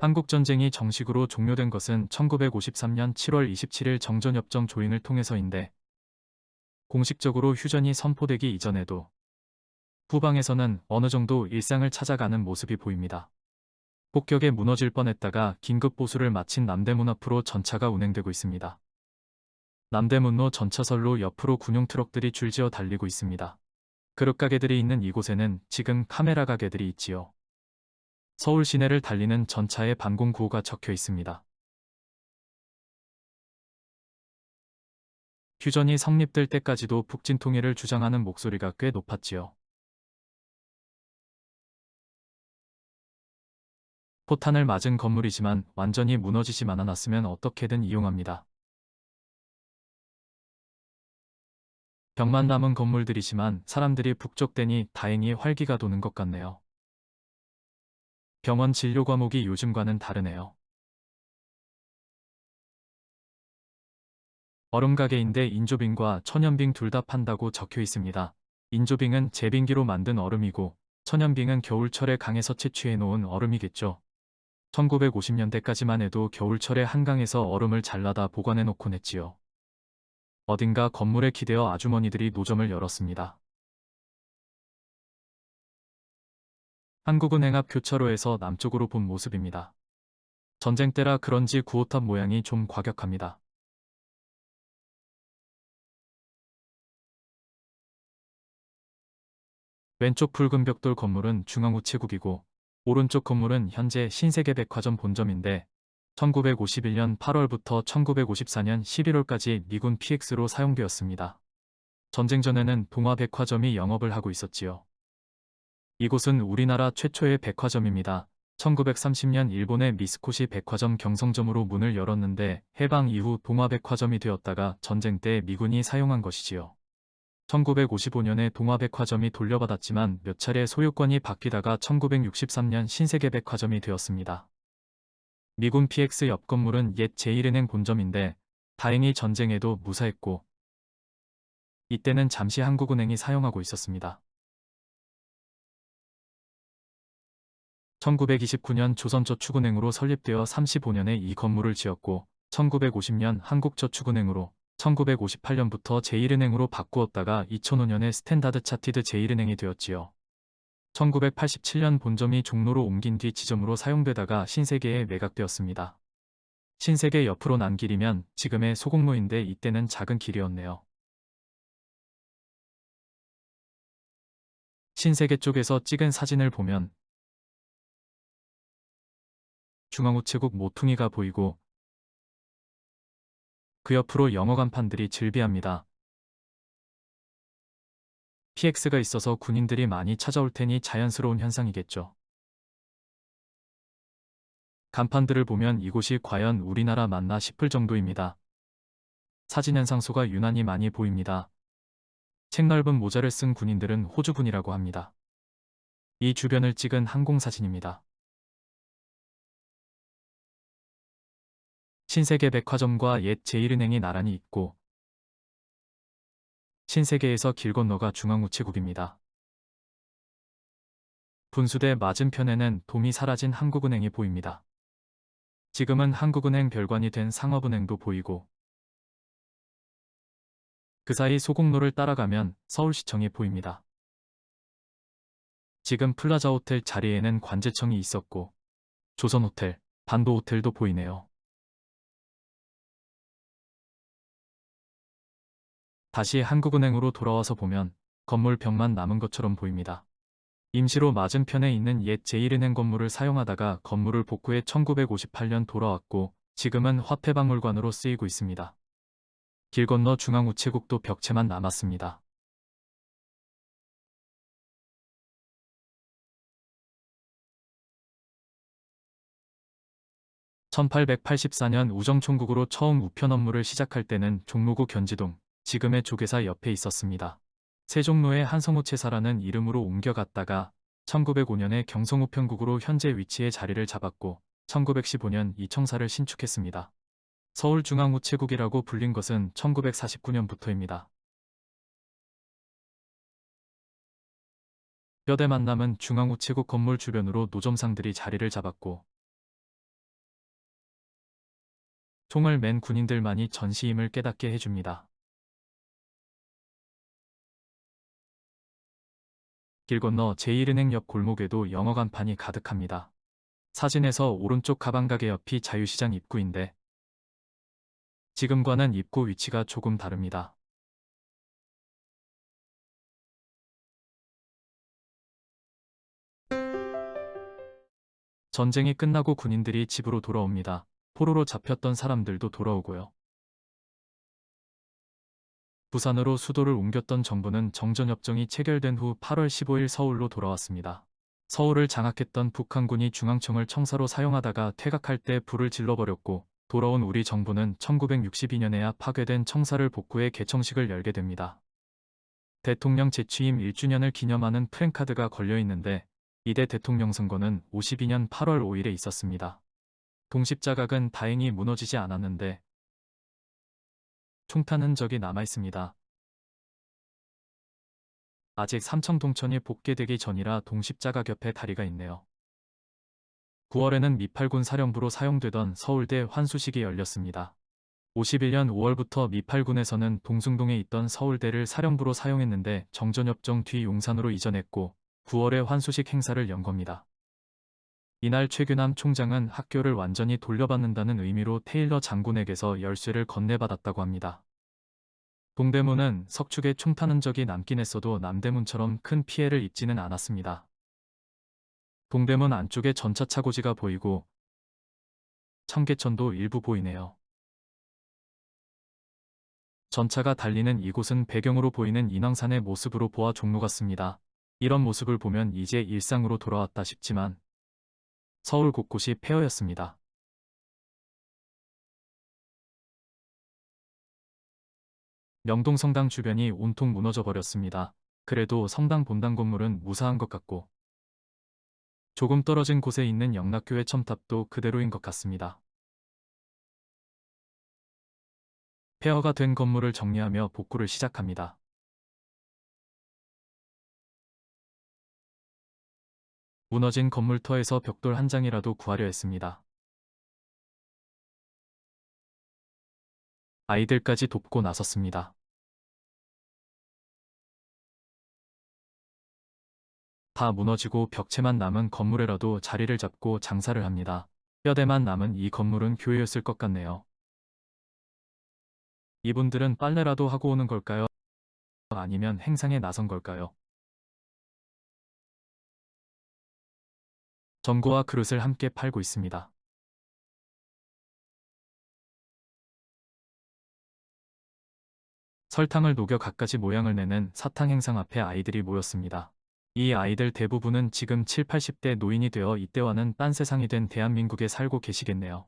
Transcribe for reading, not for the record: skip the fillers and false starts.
한국전쟁이 정식으로 종료된 것은 1953년 7월 27일 정전협정 조인을 통해서인데, 공식적으로 휴전이 선포되기 이전에도 후방에서는 어느 정도 일상을 찾아가는 모습이 보입니다. 폭격에 무너질 뻔했다가 긴급 보수를 마친 남대문 앞으로 전차가 운행되고 있습니다. 남대문로 전차선로 옆으로 군용 트럭들이 줄지어 달리고 있습니다. 그릇가게들이 있는 이곳에는 지금 카메라 가게들이 있지요. 서울 시내를 달리는 전차에 반공구호가 적혀 있습니다. 휴전이 성립될 때까지도 북진 통일을 주장하는 목소리가 꽤 높았지요. 포탄을 맞은 건물이지만 완전히 무너지지만 않았으면 어떻게든 이용합니다. 벽만 남은 건물들이지만 사람들이 북적대니 다행히 활기가 도는 것 같네요. 병원 진료 과목이 요즘과는 다르네요. 얼음가게인데 인조빙과 천연빙 둘 다 판다고 적혀 있습니다. 인조빙은 제빙기로 만든 얼음이고 천연빙은 겨울철에 강에서 채취해 놓은 얼음이겠죠. 1950년대까지만 해도 겨울철에 한강에서 얼음을 잘라다 보관해 놓곤 했지요. 어딘가 건물에 기대어 아주머니들이 노점을 열었습니다. 한국은행 앞 교차로에서 남쪽으로 본 모습입니다. 전쟁 때라 그런지 구호탑 모양이 좀 과격합니다. 왼쪽 붉은 벽돌 건물은 중앙우체국이고 오른쪽 건물은 현재 신세계백화점 본점인데 1951년 8월부터 1954년 11월까지 미군 PX로 사용되었습니다. 전쟁 전에는 동화백화점이 영업을 하고 있었지요. 이곳은 우리나라 최초의 백화점입니다. 1930년 일본의 미스코시 백화점 경성점으로 문을 열었는데 해방 이후 동화백화점이 되었다가 전쟁 때 미군이 사용한 것이지요. 1955년에 동화백화점이 돌려받았지만 몇 차례 소유권이 바뀌다가 1963년 신세계백화점이 되었습니다. 미군 PX 옆 건물은 옛 제1은행 본점인데 다행히 전쟁에도 무사했고 이때는 잠시 한국은행이 사용하고 있었습니다. 1929년 조선저축은행으로 설립되어 35년에 이 건물을 지었고 1950년 한국저축은행으로 1958년부터 제1은행으로 바꾸었다가 2005년에 스탠다드 차티드 제1은행이 되었지요. 1987년 본점이 종로로 옮긴 뒤 지점으로 사용되다가 신세계에 매각되었습니다. 신세계 옆으로 난 길이면 지금의 소공로인데 이때는 작은 길이었네요. 신세계 쪽에서 찍은 사진을 보면 중앙우체국 모퉁이가 보이고 그 옆으로 영어 간판들이 즐비합니다. PX가 있어서 군인들이 많이 찾아올 테니 자연스러운 현상이겠죠. 간판들을 보면 이곳이 과연 우리나라 맞나 싶을 정도입니다. 사진 현상소가 유난히 많이 보입니다. 책 넓은 모자를 쓴 군인들은 호주군이라고 합니다. 이 주변을 찍은 항공사진입니다. 신세계백화점과 옛 제1은행이 나란히 있고 신세계에서 길 건너가 중앙우체국입니다. 분수대 맞은편에는 돔이 사라진 한국은행이 보입니다. 지금은 한국은행 별관이 된 상업은행도 보이고 그 사이 소공로를 따라가면 서울시청이 보입니다. 지금 플라자호텔 자리에는 관제청이 있었고 조선호텔, 반도호텔도 보이네요. 다시 한국은행으로 돌아와서 보면 건물 벽만 남은 것처럼 보입니다. 임시로 맞은편에 있는 옛 제1은행 건물을 사용하다가 건물을 복구해 1958년 돌아왔고 지금은 화폐박물관으로 쓰이고 있습니다. 길 건너 중앙우체국도 벽체만 남았습니다. (1884년) 우정총국으로 처음 우편 업무를 시작할 때는 종로구 견지동, 지금의 조계사 옆에 있었습니다. 세종로의 한성우체사라는 이름으로 옮겨갔다가 1905년에 경성우편국으로 현재 위치에 자리를 잡았고 1915년 이 청사를 신축했습니다. 서울중앙우체국이라고 불린 것은 1949년부터입니다. 뼈대만 남은 중앙우체국 건물 주변으로 노점상들이 자리를 잡았고 총을 맨 군인들만이 전시임을 깨닫게 해줍니다. 길 건너 제1은행 옆 골목에도 영어 간판이 가득합니다. 사진에서 오른쪽 가방 가게 옆이 자유시장 입구인데 지금과는 입구 위치가 조금 다릅니다. 전쟁이 끝나고 군인들이 집으로 돌아옵니다. 포로로 잡혔던 사람들도 돌아오고요. 부산으로 수도를 옮겼던 정부는 정전협정이 체결된 후 8월 15일 서울로 돌아왔습니다. 서울을 장악했던 북한군이 중앙청을 청사로 사용하다가 퇴각할 때 불을 질러버렸고 돌아온 우리 정부는 1962년에야 파괴된 청사를 복구해 개청식을 열게 됩니다. 대통령 재취임 1주년을 기념하는 프랜카드가 걸려있는데 이대 대통령 선거는 52년 8월 5일에 있었습니다. 동십자각은 다행히 무너지지 않았는데 총탄 흔적이 남아있습니다. 아직 삼청동천이 복개되기 전이라 동십자각 옆에 다리가 있네요. 9월에는 미팔군 사령부로 사용되던 서울대 환수식이 열렸습니다. 51년 5월부터 미팔군에서는 동숭동에 있던 서울대를 사령부로 사용했는데 정전협정 뒤 용산으로 이전했고 9월에 환수식 행사를 연 겁니다. 이날 최규남 총장은 학교를 완전히 돌려받는다는 의미로 테일러 장군에게서 열쇠를 건네받았다고 합니다. 동대문은 석축에 총탄 흔적이 남긴 했어도 남대문처럼 큰 피해를 입지는 않았습니다. 동대문 안쪽에 전차 차고지가 보이고 청계천도 일부 보이네요. 전차가 달리는 이곳은 배경으로 보이는 인왕산의 모습으로 보아 종로 같습니다. 이런 모습을 보면 이제 일상으로 돌아왔다 싶지만 서울 곳곳이 폐허였습니다. 명동 성당 주변이 온통 무너져 버렸습니다. 그래도 성당 본당 건물은 무사한 것 같고 조금 떨어진 곳에 있는 영락교회 첨탑도 그대로인 것 같습니다. 폐허가 된 건물을 정리하며 복구를 시작합니다. 무너진 건물터에서 벽돌 한 장이라도 구하려 했습니다. 아이들까지 돕고 나섰습니다. 다 무너지고 벽체만 남은 건물에라도 자리를 잡고 장사를 합니다. 뼈대만 남은 이 건물은 교회였을 것 같네요. 이분들은 빨래라도 하고 오는 걸까요? 아니면 행상에 나선 걸까요? 전구와 그릇을 함께 팔고 있습니다. 설탕을 녹여 갖가지 모양을 내는 사탕 행상 앞에 아이들이 모였습니다. 이 아이들 대부분은 지금 7, 80대 노인이 되어 이때와는 딴 세상이 된 대한민국에 살고 계시겠네요.